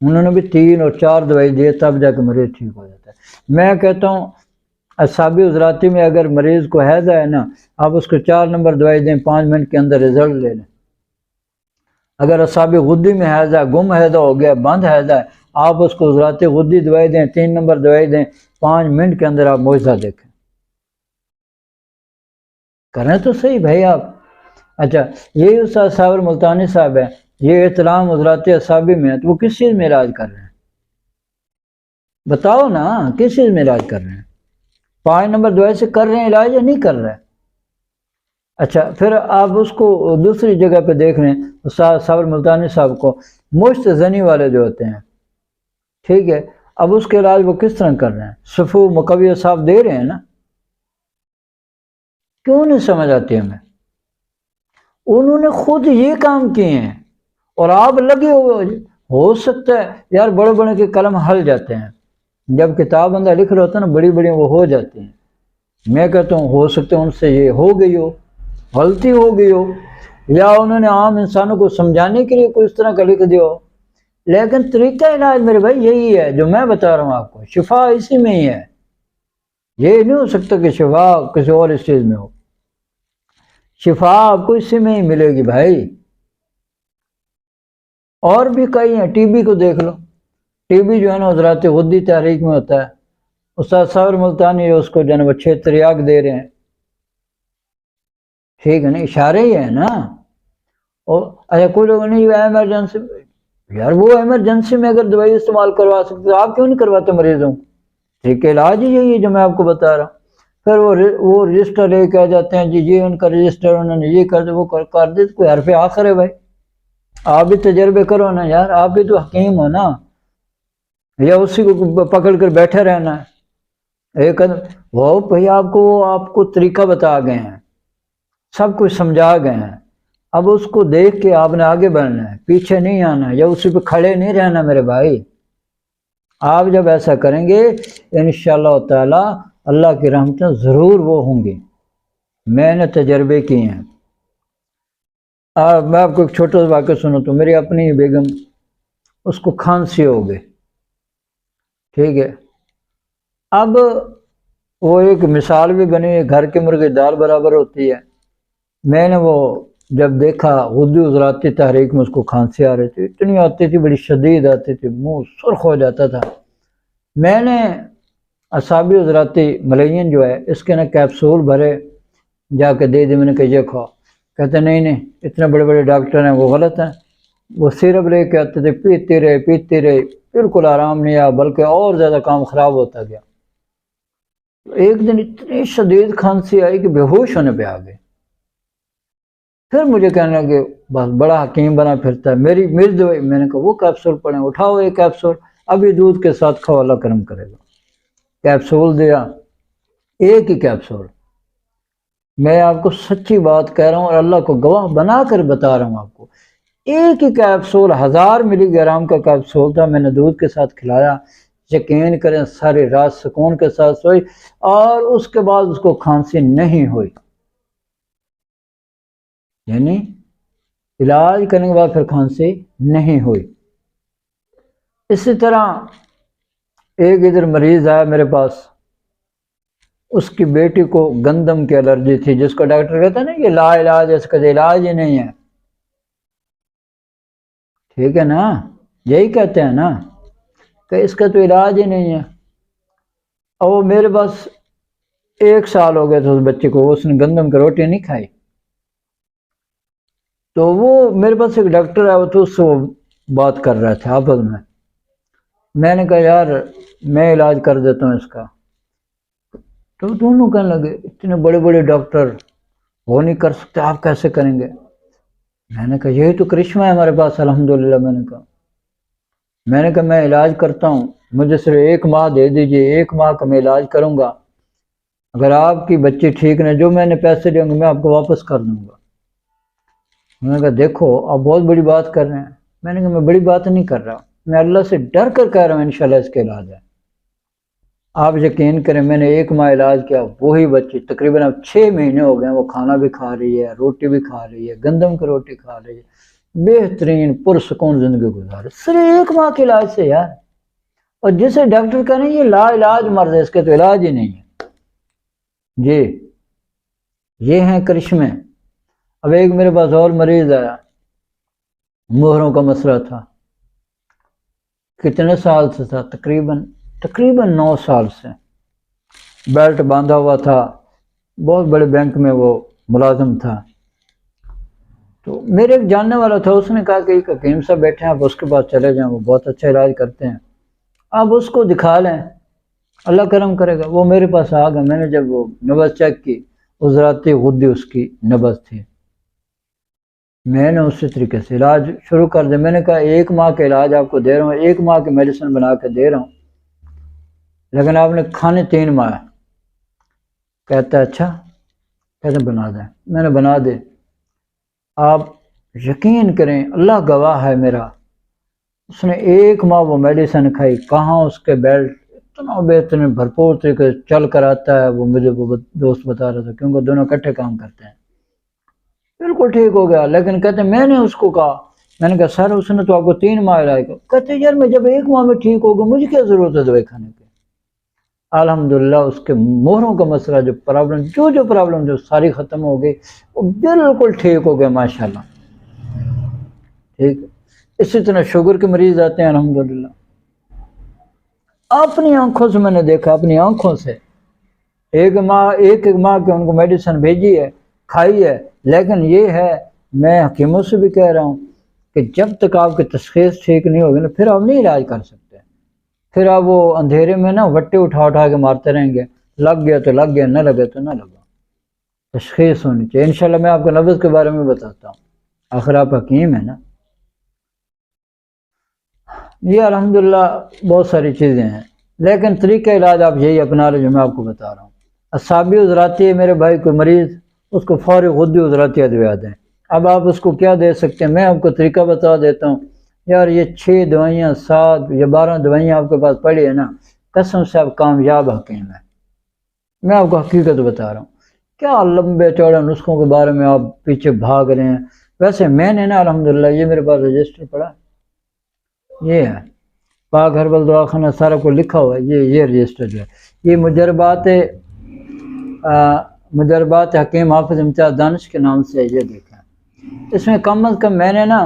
انہوں نے بھی 3 اور 4 دوائی دیے تب جا کے مریض ٹھیک ہو جاتا ہے. میں کہتا ہوں اعصابی عضلاتی میں اگر مریض کو حیضہ ہے نا، آپ اس کو 4 نمبر دوائی دیں، 5 منٹ کے اندر رزلٹ لے لیں. اگر اعصابی غدی میں حیضہ ہے، گم حیضہ ہو گیا، بند حیضہ ہے، آپ اس کو عضلات غدی دوائی دیں، 3 نمبر دوائی دیں، 5 منٹ کے اندر آپ معجزہ دیکھیں. کریں تو صحیح بھائی آپ. اچھا، یہی استاد صابر ملتانی صاحب ہے، یہ احترام عضلات اعصابی میں ہے، تو وہ کس چیز میں علاج کر رہے ہیں؟ بتاؤ نا کس چیز میں علاج کر رہے ہیں؟ 5 نمبر دوائی سے کر رہے ہیں علاج یا نہیں کر رہے؟ اچھا، پھر آپ اس کو دوسری جگہ پہ دیکھ رہے ہیں استاد صابر ملتانی صاحب کو، مشت زنی والے جو ہوتے ہیں، ٹھیک ہے، اب اس کے علاج وہ کس طرح کر رہے ہیں؟ صفو مقوی صاحب دے رہے ہیں نا. کیوں نہیں سمجھ آتی ہمیں؟ انہوں نے خود یہ کام کیے ہیں اور آپ لگے ہوئے. ہو سکتا ہے یار بڑے بڑے کے قلم ہل جاتے ہیں، جب کتاب بندہ لکھ رہا ہوتا ہے نا بڑی بڑی وہ ہو جاتی ہیں. میں کہتا ہوں ہو سکتا ہے ان سے یہ ہو گئی ہو، غلطی ہو گئی ہو، یا انہوں نے عام انسانوں کو سمجھانے کے لیے کوئی اس طرح کا لکھ دیا ہو. لیکن طریقہ علاج میرے بھائی یہی ہے جو میں بتا رہا ہوں آپ کو، شفا اسی میں ہی ہے. یہ نہیں ہو سکتا کہ شفا کسی اور اس چیز میں ہو. شفا آپ کو اسی میں ہی ملے گی بھائی. اور بھی کئی ہیں، ٹی بی کو دیکھ لو، ٹی بی جو ہے نا عضلات غدی تحریک میں ہوتا ہے. استاد صابر ملتانی اس کو جو ہے نا وہ 6 تریاق دے رہے ہیں، ٹھیک ہے نا، اشارے ہی ہے نا. اچھا، کوئی لوگ نہیں ایمرجنسی، یار وہ ایمرجنسی میں اگر دوائی استعمال کروا سکتے آپ کیوں نہیں کرواتے مریضوں؟ ٹھیک ہے، علاج ہی یہی ہے جو میں آپ کو بتا رہا ہوں. پھر وہ رجسٹر لے کے آ جاتے ہیں جی یہ ان کا رجسٹر انہوں نے یہ کر دیا وہ کر دے. کوئی حرف آخر ہے بھائی؟ آپ بھی تجربے کرو نا یار، آپ بھی تو حکیم ہو نا، یا اسی کو پکڑ کر بیٹھے رہنا ہے؟ ایک وہ بھائی آپ کو طریقہ بتا گئے ہیں، سب کچھ سمجھا گئے ہیں، اب اس کو دیکھ کے آپ نے آگے بڑھنا ہے، پیچھے نہیں آنا، یا اسی پہ کھڑے نہیں رہنا میرے بھائی. آپ جب ایسا کریں گے انشاءاللہ تعالی اللہ کی رحمتیں ضرور وہ ہوں گی. میں نے تجربے کیے ہیں. میں آپ کو ایک چھوٹا سا واقعہ سنوں تو میری اپنی بیگم، اس کو کھانسی ہو گئی، ٹھیک ہے. اب وہ ایک مثال بھی بنی ہے، گھر کے مرغے دال برابر ہوتی ہے. میں نے وہ جب دیکھا غدی عضلاتی تحریک میں اس کو کھانسی آ رہی تھی، اتنی آتی تھی، بڑی شدید آتی تھی، منہ سرخ ہو جاتا تھا. میں نے اعصابی عضلاتی ملین جو ہے اس کے نا کیپسول بھرے، جا کے دے دی، میں نے کہا یہ کھاؤ. کہتے نہیں نہیں اتنے بڑے بڑے ڈاکٹر ہیں وہ غلط ہیں، وہ سیرپ لے کے آتے تھے، پیتے رہے، بالکل آرام نہیں آیا بلکہ اور زیادہ کام خراب ہوتا گیا۔ ایک دن اتنی شدید کھانسی آئی کہ بے ہوش ہونے پہ آ گئے۔ پھر مجھے کہنے لگے بس بڑا حکیم بنا پھرتا ہے، میری دوائی، میں نے کہا وہ کیپسول پڑیں، اٹھاؤ ایک کیپسول ابھی دودھ کے ساتھ کھاؤ، اللہ کرم کرے گا۔ کیپسول دیا، ایک ہی کیپسول، میں آپ کو سچی بات کہہ رہا ہوں اور اللہ کو گواہ بنا کر بتا رہا ہوں آپ کو، ایک ہی کیپسول 1000 ملی گرام کا کیپسول تھا، میں نے دودھ کے ساتھ کھلایا، یقین کریں ساری رات سکون کے ساتھ سوئی اور اس کے بعد اس کو کھانسی نہیں ہوئی، یعنی علاج کرنے کے بعد پھر کھانسی نہیں ہوئی۔ اسی طرح ایک ادھر مریض آیا میرے پاس، اس کی بیٹی کو گندم کی الرجی تھی، جس کو ڈاکٹر کہتا ہے نا یہ لا علاج ہے، اس کا علاج ہی نہیں ہے، ٹھیک ہے نا، یہی کہتے ہیں نا کہ اس کا تو علاج ہی نہیں ہے۔ اور وہ میرے پاس 1 سال ہو گیا تھا اس بچے کو، اس نے گندم کی روٹی نہیں کھائی، تو وہ میرے پاس ایک ڈاکٹر آیا تو اس سے وہ بات کر رہا تھا آپس میں نے کہا یار میں علاج کر دیتا ہوں اس کا، تو دونوں کہنے لگے اتنے بڑے بڑے ڈاکٹر وہ نہیں کر سکتے، آپ کیسے کریں گے؟ میں نے کہا یہی تو کرشمہ ہے ہمارے پاس الحمدللہ، میں نے کہا میں علاج کرتا ہوں، مجھے صرف 1 ماہ دے دیجئے، 1 ماہ کا میں علاج کروں گا، اگر آپ کی بچی ٹھیک نہیں، جو میں نے پیسے دیں گے میں آپ کو واپس کر دوں گا۔ میں نے کہا دیکھو آپ بہت بڑی بات کر رہے ہیں، میں نے کہا میں بڑی بات نہیں کر رہا، میں اللہ سے ڈر کر کہہ رہا ہوں انشاءاللہ اس کے علاج ہے۔ آپ یقین کریں میں نے 1 ماہ علاج کیا، وہی بچی تقریباً اب 6 مہینے ہو گئے، وہ کھانا بھی کھا رہی ہے، روٹی بھی کھا رہی ہے، گندم کی روٹی کھا رہی ہے، بہترین پرسکون زندگی گزار رہی، صرف 1 ماہ کے علاج سے یار۔ اور جسے ڈاکٹر کہہ رہے ہیں یہ لا علاج مرض ہے، اس کے تو علاج ہی نہیں ہے۔ جی یہ ہیں کرشمے۔ اب ایک میرے پاس اور مریض آیا، مہروں کا مسئلہ تھا، کتنے سال سے تھا، تقریباً 9 سال سے، بیلٹ باندھا ہوا تھا، بہت بڑے بینک میں وہ ملازم تھا، تو میرے ایک جاننے والا تھا، اس نے کہا کہ ایک حکیم صاحب بیٹھے ہیں، آپ اس کے پاس چلے جائیں، وہ بہت اچھا علاج کرتے ہیں، آپ اس کو دکھا لیں، اللہ کرم کرے گا۔ وہ میرے پاس آ گیا، میں نے جب وہ نبض چیک کی، عضلاتی غدے اس کی نبض تھی، میں نے اسی طریقے سے علاج شروع کر دیا، میں نے کہا 1 ماہ کا علاج آپ کو دے رہا ہوں، 1 ماہ کی میڈیسن بنا کے دے رہا ہوں، لیکن آپ نے کھانے 3 ماہ۔ کہتا ہے اچھا، کہتے بنا دیں، میں نے بنا دے۔ آپ یقین کریں اللہ گواہ ہے میرا، اس نے 1 ماہ وہ میڈیسن کھائی، کہاں اس کے بیلٹ اتنا بہترین بھرپور طریقے سے چل کر آتا ہے، وہ مجھے وہ دوست بتا رہا تھا، کیونکہ دونوں اکٹھے کام کرتے ہیں، بالکل ٹھیک ہو گیا۔ لیکن کہتے میں نے اس کو کہا، میں نے کہا سر اس نے تو آپ کو 3 ماہ علاج کیا، کہتے یار میں جب 1 ماہ میں ٹھیک ہو گیا مجھے کیا ضرورت ہے دوائی کھانے کی۔ الحمدللہ اس کے مہروں کا مسئلہ جو پرابلم جو ساری ختم ہو گئی، وہ بالکل ٹھیک ہو گیا ماشاءاللہ، ٹھیک۔ اسی طرح شوگر کے مریض آتے ہیں الحمدللہ، اپنی آنکھوں سے میں نے دیکھا، اپنی آنکھوں سے، 1 ماہ کے ان کو میڈیسن بھیجی ہے، کھائی ہے، لیکن یہ ہے میں حکیموں سے بھی کہہ رہا ہوں کہ جب تک آپ کی تشخیص ٹھیک نہیں ہوگی نا پھر آپ نہیں علاج کر سکتے، پھر آپ وہ اندھیرے میں نا وٹے اٹھا کے مارتے رہیں گے، لگ گیا تو لگ گیا، نہ لگے تو نہ لگا، تشخیص ہونی چاہیے۔ انشاءاللہ میں آپ کو نبض کے بارے میں بتاتا ہوں، آخر آپ حکیم ہیں نا۔ یہ الحمدللہ بہت ساری چیزیں ہیں، لیکن طریقہ علاج آپ یہی اپنا لیں جو میں آپ کو بتا رہا ہوں۔ اعصابی عضلاتی ہے میرے بھائی کوئی مریض، اس کو فوری غدے عضلاتی ادویات دیں۔ اب آپ اس کو کیا دے سکتے ہیں، میں آپ کو طریقہ بتا دیتا ہوں۔ یار یہ 6 دوائیاں 7 یا 12 دوائیاں آپ کے پاس پڑی ہے نا، قسم سے آپ کامیاب حکیم ہیں، میں آپ کو حقیقت بتا رہا ہوں۔ کیا لمبے چوڑے نسخوں کے بارے میں آپ پیچھے بھاگ رہے ہیں؟ ویسے میں نے نا الحمدللہ یہ میرے پاس رجسٹر پڑا، یہ ہے پاک ہربل دواخانہ، سارا کو لکھا ہوا ہے، یہ رجسٹر جو ہے، یہ مجربات حکیم حافظ امتیاز دانش کے نام سے ہے، یہ دیکھیں، اس میں کم از کم میں نے نا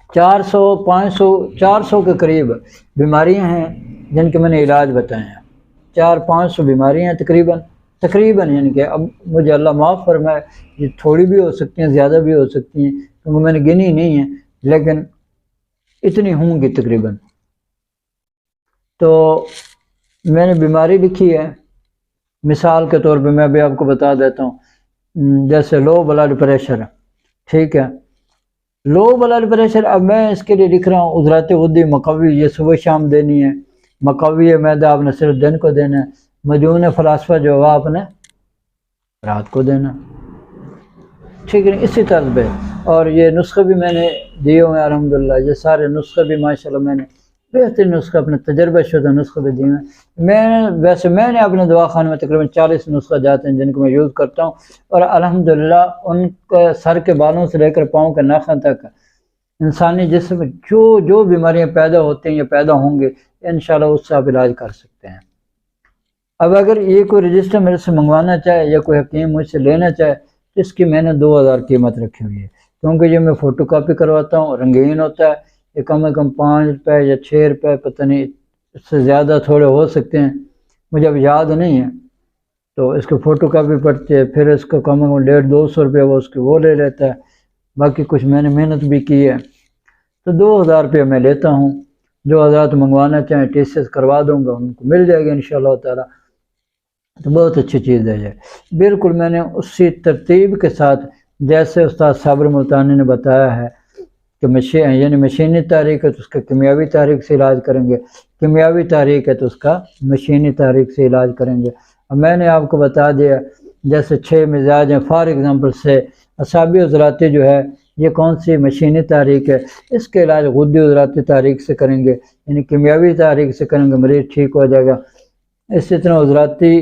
400 کے قریب بیماریاں ہیں جن کے میں نے علاج بتائے ہیں، 400-500 بیماریاں ہیں تقریباً، تقریباً، یعنی کہ اب مجھے اللہ معاف فرمائے، یہ تھوڑی بھی ہو سکتی ہیں، زیادہ بھی ہو سکتی ہیں، کیونکہ میں نے گنی نہیں ہے، لیکن اتنی ہوں گی تقریباً۔ تو میں نے بیماری لکھی ہے، مثال کے طور پہ میں ابھی آپ کو بتا دیتا ہوں، جیسے لو بلڈ پریشر، ٹھیک ہے، لو بلڈ پریشر، اب میں اس کے لیے لکھ رہا ہوں عضلات غدی مقوی، یہ صبح شام دینی ہے، مقوی معدہ آپ نے صرف دن کو دینا ہے، مجنون فلاسفہ جو ہے آپ نے رات کو دینا، ٹھیک ہے، اسی طرز پہ۔ اور یہ نسخے بھی میں نے دیے ہوئے ہیں الحمدللہ، یہ سارے نسخے بھی ماشاءاللہ میں نے بہترین نسخے اپنے تجربہ شدہ نسخے بھی دیے ہیں۔ ویسے میں نے اپنے دواخانے میں تقریباً 40 نسخے جاتے ہیں جن کو میں یوز کرتا ہوں، اور الحمدللہ ان کے سر کے بالوں سے لے کر پاؤں کے ناخن تک انسانی جسم میں جو بیماریاں پیدا ہوتی ہیں یا پیدا ہوں گے انشاءاللہ اس سے آپ علاج کر سکتے ہیں۔ اب اگر یہ کوئی رجسٹر میرے سے منگوانا چاہے یا کوئی حکیم مجھ سے لینا چاہے تو اس کی میں نے 2000 قیمت رکھی ہوئی ہے، کیونکہ یہ میں فوٹو کاپی کرواتا ہوں، رنگین ہوتا ہے، یہ کم از کم 5 روپے یا 6 روپے، پتہ نہیں اس سے زیادہ تھوڑے ہو سکتے ہیں، مجھے اب یاد نہیں ہے، تو اس کو فوٹو کاپی پڑتی ہے، پھر اس کو کم از کم 150-200 روپے وہ اس کی وہ لے لیتا ہے، باقی کچھ میں نے محنت بھی کی ہے، تو 2000 روپے میں لیتا ہوں۔ جو حضرات منگوانا چاہیں ٹیسٹ کروا دوں گا، ان کو مل جائے گا انشاءاللہ تعالی، تو بہت اچھی چیز ہے یہ، بالکل میں نے اسی ترتیب کے ساتھ جیسے استاد صابر ملتانی نے بتایا ہے کہ یعنی مشینی تحریک ہے تو اس کا کیمیاوی تحریک سے علاج کریں گے، کیمیاوی تحریک ہے تو اس کا مشینی تحریک سے علاج کریں گے۔ اب میں نے آپ کو بتا دیا جیسے 6 مزاج ہیں، فار ایگزامپل سے اعصابی عضلاتی جو ہے یہ کون سی مشینی تحریک ہے، اس کے علاج غدی عضلاتی تحریک سے کریں گے، یعنی کیمیاوی تحریک سے کریں گے، مریض ٹھیک ہو جائے گا۔ اسی طرح عضلاتی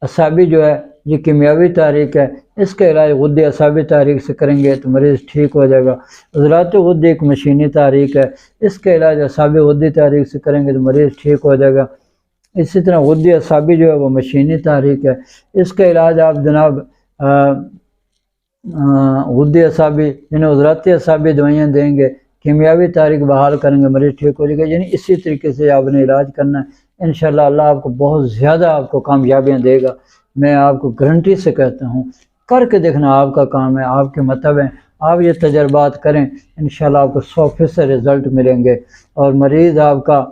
اعصابی جو ہے یہ کیمیاوی تحریک ہے، اس کا علاج غدی اعصابی تحریک سے کریں گے تو مریض ٹھیک ہو جائے گا۔ عضلات غدی ایک مشینی تحریک ہے، اس کا علاج اعصابی غدی تحریک سے کریں گے تو مریض ٹھیک ہو جائے گا۔ اسی طرح غدی اعصابی جو ہے وہ مشینی تحریک ہے، اس کا علاج آپ جناب غدی اعصابی یعنی عضلاتی اعصابی دوائیاں دیں گے، کیمیاوی تحریک بحال کریں گے، مریض ٹھیک ہو جائے گا، یعنی اسی طریقے سے آپ نے علاج کرنا ہے۔ انشاءاللہ اللہ آپ کو بہت زیادہ آپ کو کامیابیاں دے گا، میں آپ کو گارنٹی سے کہتا ہوں، کر کے دیکھنا آپ کا کام ہے، آپ کے مطلب ہیں، آپ یہ تجربات کریں، انشاءاللہ آپ کو 100% رزلٹ ملیں گے، اور مریض آپ کا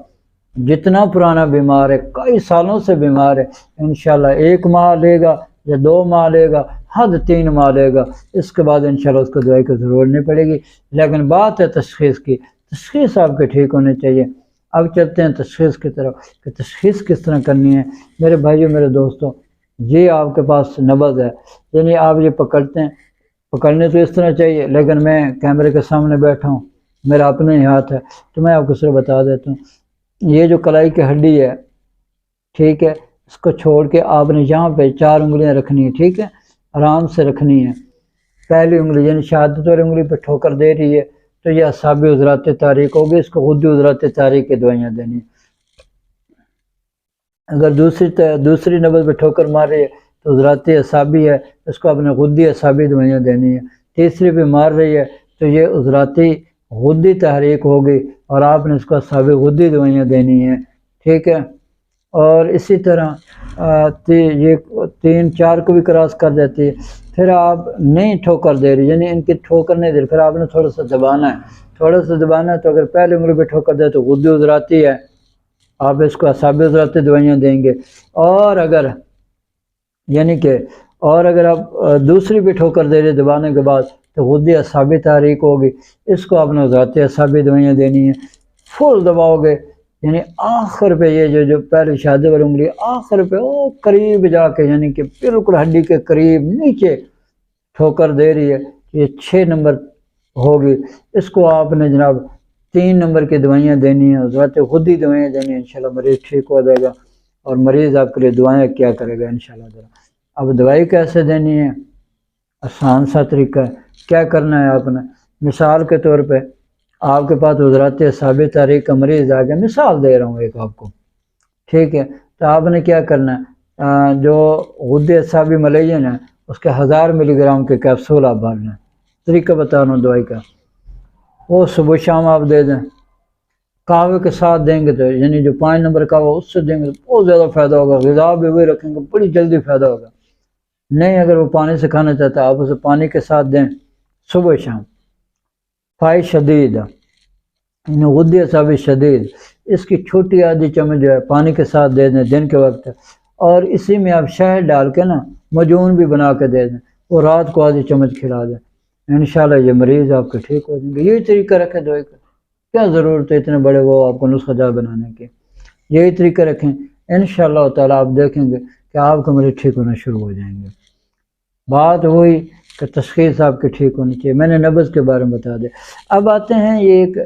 جتنا پرانا بیمار ہے، کئی سالوں سے بیمار ہے، انشاءاللہ 1 ماہ لے گا یا 2 ماہ لے گا، حد 3 ماہ لے گا، اس کے بعد انشاءاللہ اس کو دوائی کی ضرورت نہیں پڑے گی۔ لیکن بات ہے تشخیص کی، تشخیص آپ کے ٹھیک ہونے چاہیے۔ اب چلتے ہیں تشخیص کی طرف کہ تشخیص کس طرح کرنی ہے۔ میرے بھائیوں، میرے دوستوں، یہ آپ کے پاس نبض ہے، یعنی آپ یہ پکڑتے ہیں، پکڑنے تو اس طرح چاہیے، لیکن میں کیمرے کے سامنے بیٹھا ہوں، میرا اپنے ہی ہاتھ ہے، تو میں آپ کو صرف بتا دیتا ہوں، یہ جو کلائی کی ہڈی ہے، ٹھیک ہے، اس کو چھوڑ کے آپ نے یہاں پہ 4 انگلیاں رکھنی ہے، ٹھیک ہے، آرام سے رکھنی ہے۔ پہلی انگلی یعنی شہادت والی انگلی پہ ٹھوکر دے رہی ہے تو یہ اعصابی عضلاتی تحریک ہوگی، اس کو غدی عضلاتی تحریک کی دوائیاں دینی ہے۔ اگر دوسری نبض پہ ٹھوکر مار رہی ہے تو عضلاتی اعصابی ہے، اس کو اپنے غدی اعصابی دوائیاں دینی ہے۔ تیسری پہ مار رہی ہے تو یہ عضلاتی غدی تحریک ہوگی اور آپ نے اس کو اعصابی غدی دوائیاں دینی ہیں، ٹھیک ہے۔ اور اسی طرح یہ 3-4 کو بھی کراس کر دیتی ہے، پھر آپ نہیں ٹھوکر دے رہی، یعنی ان کی ٹھوکر نہیں دے رہی، پھر آپ نے تھوڑا سا دبانا ہے، تھوڑا سا دبانا ہے، تو اگر پہلی انگلی پہ ٹھوکر دے تو غدی عضلاتی ہے، آپ اس کو اعصابی عضلاتی دوائیاں دیں گے۔ اور اگر آپ دوسری بھی ٹھوکر دے رہے دبانے کے بعد تو غدی اعصابی تحریک ہوگی، اس کو آپ نے عضلاتی اعصابی دوائیاں دینی ہیں۔ فل دباؤ گے، یعنی آخر پہ یہ جو پہلی شہادت والی انگلی آخر پہ قریب جا کے، یعنی کہ بالکل ہڈی کے قریب نیچے ٹھوکر دے رہی ہے، یہ 6 نمبر ہوگی، اس کو آپ نے جناب 3 نمبر کی دوائیاں دینی ہیں، عضلاتی غدی دوائیاں دینی ہیں، انشاءاللہ مریض ٹھیک ہو جائے گا، اور مریض آپ کے لیے دعائیں کیا کرے گا انشاءاللہ۔ اب دوائی کیسے دینی ہے؟ آسان سا طریقہ ہے، کیا کرنا ہے آپ نے، مثال کے طور پہ آپ کے پاس عضلاتی اعصابی تحریک کا مریض آ گیا، مثال دے رہا ہوں ایک آپ کو، ٹھیک ہے، تو آپ نے کیا کرنا ہے، جو غدی اعصابی ملین ہے اس کے 1000 ملی گرام کے کیپسول آپ بھرنا ہے، طریقہ بتا رہا ہوں دوائی کا، وہ صبح شام آپ دے دیں، قہوے کے ساتھ دیں گے تو یعنی جو 5 نمبر قہوہ اس سے دیں گے تو بہت زیادہ فائدہ ہوگا، غذا بھی وہی رکھیں گے، بڑی جلدی فائدہ ہوگا۔ نہیں اگر وہ پانی سے کھانا چاہتا ہے آپ اسے پانی کے ساتھ دیں صبح شام. فائش شدید غدی اعصابی شدید، اس کی چھوٹی آدھی چمچ جو ہے پانی کے ساتھ دے دیں دن کے وقت، اور اسی میں آپ شہد ڈال کے نا مجون بھی بنا کے دے دیں، اور رات کو آدھی چمچ کھلا دیں. انشاءاللہ یہ مریض آپ کے ٹھیک ہو جائیں گے. یہی طریقہ رکھیں دوائی کا، کیا ضرورت ہے اتنے بڑے وہ آپ کو نسخہ جات بنانے کی. یہی طریقہ رکھیں انشاءاللہ تعالیٰ آپ دیکھیں گے کہ آپ کے مریض ٹھیک ہونا شروع ہو جائیں گے. بات ہوئی کہ تشخیص آپ کی ٹھیک ہونی چاہیے، میں نے نبض کے بارے میں بتا دیا. اب آتے ہیں یہ ایک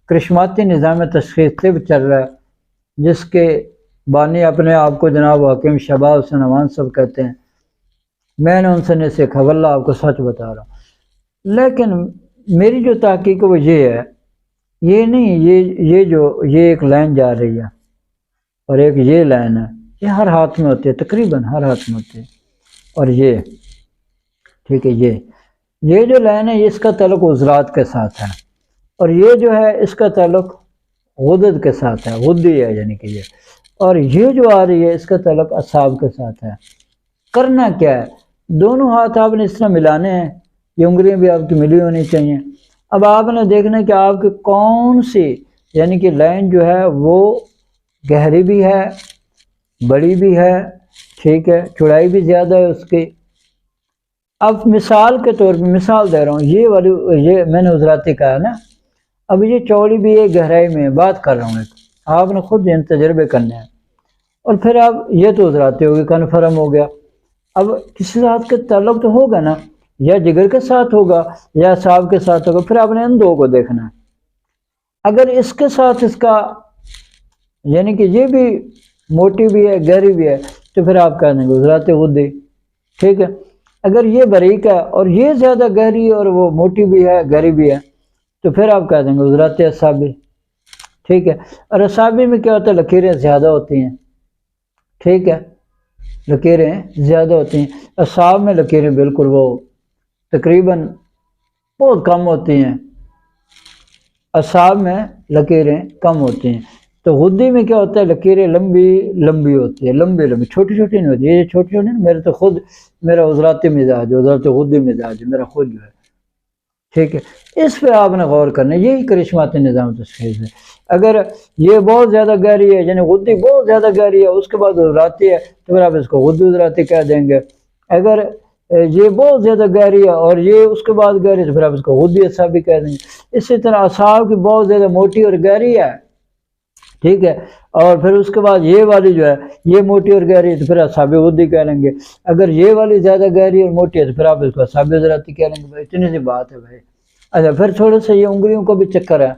کرشماتی نظام تشخیص طب چل رہا ہے جس کے بانی اپنے آپ کو جناب حکیم شہباز حسین امان صاحب کہتے ہیں. میں نے ان سے نہیں سیکھا، واللہ آپ کو سچ بتا رہا ہوں. لیکن میری جو تحقیق وہ یہ ہے، یہ نہیں یہ ایک لائن جا رہی ہے اور ایک یہ لائن ہے، یہ ہر ہاتھ میں ہوتی ہے، تقریباً ہر ہاتھ میں ہوتی ہے. اور یہ ٹھیک ہے، یہ جو لائن ہے اس کا تعلق عضلات کے ساتھ ہے، اور یہ جو ہے اس کا تعلق غدد کے ساتھ ہے، غدی ہے یعنی کہ یہ. اور یہ جو آ رہی ہے اس کا تعلق اعصاب کے ساتھ ہے. کرنا کیا ہے، دونوں ہاتھ آپ نے اس طرح ملانے ہیں، یہ انگلیاں بھی آپ کی ملی ہونی چاہیے. اب آپ نے دیکھنا ہے کہ آپ کی کون سی یعنی کہ لائن جو ہے وہ گہری بھی ہے، بڑی بھی ہے، ٹھیک ہے، چوڑائی بھی زیادہ ہے اس کی. اب مثال کے طور پہ مثال دے رہا ہوں، یہ میں نے عضلاتی کہا نا، اب یہ چوڑی بھی ہے، گہرائی میں بات کر رہا ہوں، ایک آپ نے خود ان تجربے کرنے ہیں. اور پھر آپ یہ تو عضلاتی ہوگی، کنفرم ہو گیا. اب کسی ساتھ کے تعلق تو ہوگا نا، یا جگر کے ساتھ ہوگا یا اعصاب کے ساتھ ہوگا. پھر آپ نے ان دو کو دیکھنا ہے. اگر اس کے ساتھ اس کا یعنی کہ یہ بھی موٹی بھی ہے گہری بھی ہے تو پھر آپ کہہ دیں گے عضلات غدی، ٹھیک ہے. اگر یہ باریک ہے اور یہ زیادہ گہری اور وہ موٹی بھی ہے گہری بھی ہے تو پھر آپ کہہ دیں گے عضلات اعصابی، ٹھیک ہے. اور اعصابی میں کیا ہوتا ہے، لکیریں زیادہ ہوتی ہیں، ٹھیک ہے، لکیریں زیادہ ہوتی ہیں. اعصاب میں لکیریں بالکل وہ تقریباً بہت کم ہوتی ہیں، اعصاب میں لکیریں کم ہوتی ہیں. تو غدی میں کیا ہوتا ہے، لکیریں لمبی لمبی ہوتی ہے، لمبی لمبی، چھوٹی چھوٹی نہیں ہوتی. یہ چھوٹی چھوٹی نہیں، میرے تو خود میرا عضلاتی مزاج ہے، عضلات غدی مزاج ہے میرا خود جو ہے، ٹھیک ہے. اس پہ آپ نے غور کرنا ہے، یہی کرشماتی نظام تشخیص ہے. اگر یہ بہت زیادہ گہری ہے یعنی غدی بہت زیادہ گہری ہے اس کے بعد عضلاتی ہے تو پھر آپ اس کو غدی عضلاتی کہہ دیں گے. اگر یہ بہت زیادہ گہری ہے اور یہ اس کے بعد گہری تو پھر آپ اس کو غدی اعصابی کہہ دیں گے. اسی طرح اعصاب کی بہت زیادہ موٹی اور گہری ہے، ٹھیک ہے، اور پھر اس کے بعد یہ والی جو ہے یہ موٹی اور گہری ہے تو پھر اعصابی غدی کہہ لیں گے. اگر یہ والی زیادہ گہری اور موٹی ہے تو پھر آپ اس کو اعصابی عضلاتی کہہ لیں گے. بھائی اتنی سی بات ہے بھائی. اچھا پھر تھوڑے سے یہ انگلیوں کو بھی چکر ہے،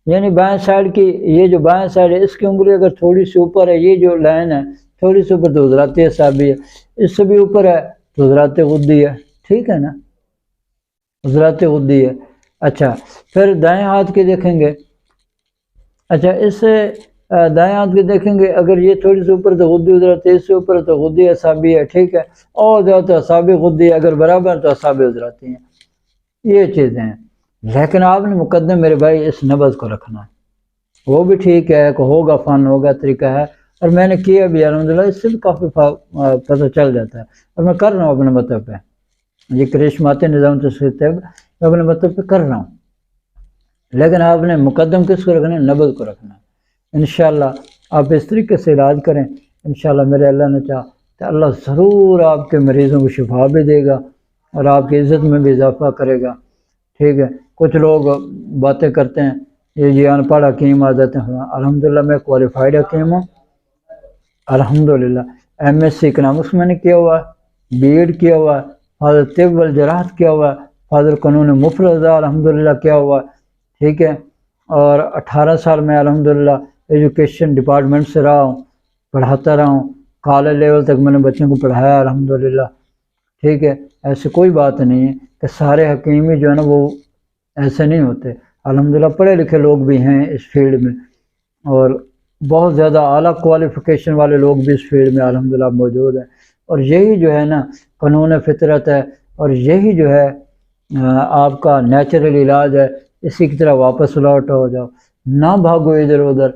یعنی بائیں سائڈ کی یہ جو بائیں سائڈ ہے اس کی انگلی اگر تھوڑی سی اوپر ہے، یہ جو لائن ہے تھوڑی سی اوپر تو عضلات اعصابی ہے، اس سے بھی اوپر ہے تو عضلات غدی ہے، ٹھیک ہے نا، عضلات غدی ہے. اچھا پھر دائیں ہاتھ کے دیکھیں گے. اچھا اس سے دائیں ہاتھ کے دیکھیں گے، اگر یہ تھوڑی سی اوپر تو غدی عضلات، اس سے اوپر تو غدی اعصابی ہے، ٹھیک ہے، اور زیادہ تو اعصابی غدی ہے، اگر برابر تو اعصابی عضلاتی ہیں. یہ چیزیں ہیں. لیکن آپ نے مقدم میرے بھائی اس نبض کو رکھنا ہے، وہ بھی ٹھیک ہے کہ ہوگا فن ہوگا طریقہ ہے، اور میں نے کیا بھی الحمدللہ، اس سے بھی کافی پتہ چل جاتا ہے. اور میں کر رہا ہوں اپنے مطلب پہ، یہ کرشماتی نظام تشخیص طب میں اپنے مطلب پہ کر رہا ہوں. لیکن آپ نے مقدم کس کو رکھنا ہے، نبض کو رکھنا ہے. انشاءاللہ آپ اس طریقے سے علاج کریں، انشاءاللہ میرے اللہ نے چاہا کہ اللہ ضرور آپ کے مریضوں کو شفا بھی دے گا اور آپ کی عزت میں بھی اضافہ کرے گا، ٹھیک ہے. کچھ لوگ باتیں کرتے ہیں یہ ان پڑھ حکیم آ جاتے ہیں. الحمدللہ میں کوالیفائڈ حکیم ہوں، الحمدللہ ایم ایس سی اکنامکس میں نے کیا ہوا ہے، بی ایڈ کیا ہوا ہے، فاضل طب والجراحت کیا ہوا ہے، فاضل قانون مفرزہ الحمدللہ کیا ہوا ہے، ٹھیک ہے. اور 18 سال میں الحمدللہ ایجوکیشن ڈپارٹمنٹ سے رہا ہوں، پڑھاتا رہا ہوں، کالج لیول تک میں نے بچوں کو پڑھایا الحمدللہ، ٹھیک ہے. ایسے کوئی بات نہیں ہے کہ سارے حکیمی جو ہے نا وہ ایسے نہیں ہوتے. الحمدللہ پڑھے لکھے لوگ بھی ہیں اس فیلڈ میں، اور بہت زیادہ اعلیٰ کوالیفیکیشن والے لوگ بھی اس فیلڈ میں الحمدللہ موجود ہیں. اور یہی جو ہے نا قانون فطرت ہے، اور یہی جو ہے آپ کا نیچرل علاج ہے. اسی کی طرح واپس لوٹ ہو جاؤ، نہ بھاگو ادھر ادھر.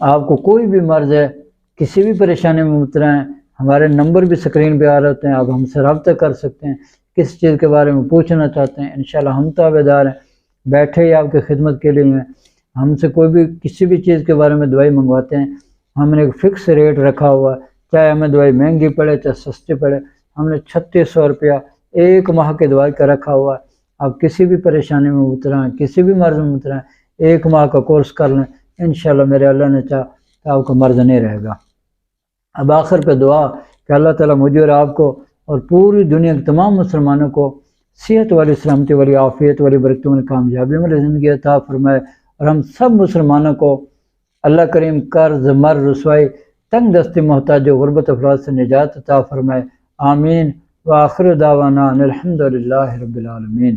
آپ کو کوئی بھی مرض ہے، کسی بھی پریشانی میں مبتلا ہیں، ہمارے نمبر بھی سکرین پہ آ رہے ہوتے ہیں، آپ ہم سے رابطہ کر سکتے ہیں، کس چیز کے بارے میں پوچھنا چاہتے ہیں انشاءاللہ ہم تابعدار ہیں، بیٹھے ہی آپ کی خدمت کے لیے ہیں۔ ہم سے کوئی بھی کسی بھی چیز کے بارے میں دوائی منگواتے ہیں، ہم نے ایک فکس ریٹ رکھا ہوا ہے، چاہے ہمیں دوائی مہنگی پڑے چاہے سستی پڑے، ہم نے 3600 روپیہ ایک ماہ کی دوائی کا رکھا ہوا ہے۔ آپ کسی بھی پریشانی میں مبتلا ہیں، کسی بھی مرض میں مبتلا ہیں، ایک ماہ کا کورس کر لیں، انشاءاللہ میرے اللہ نے چاہا کہ آپ کا مرض نہیں رہے گا۔ اب آخر پہ دعا کہ اللہ تعالیٰ مجھے اور آپ کو اور پوری دنیا کے تمام مسلمانوں کو صحت والی، سلامتی والی، عافیت والی، برکتوں والی، کامیابی والی زندگی عطا فرمائے، اور ہم سب مسلمانوں کو اللہ کریم قرض، مر، رسوائی، تنگ دستی، محتاج، غربت، افراد سے نجات عطا فرمائے، آمین۔ وآخر دعوانا الحمدللہ رب العالمین۔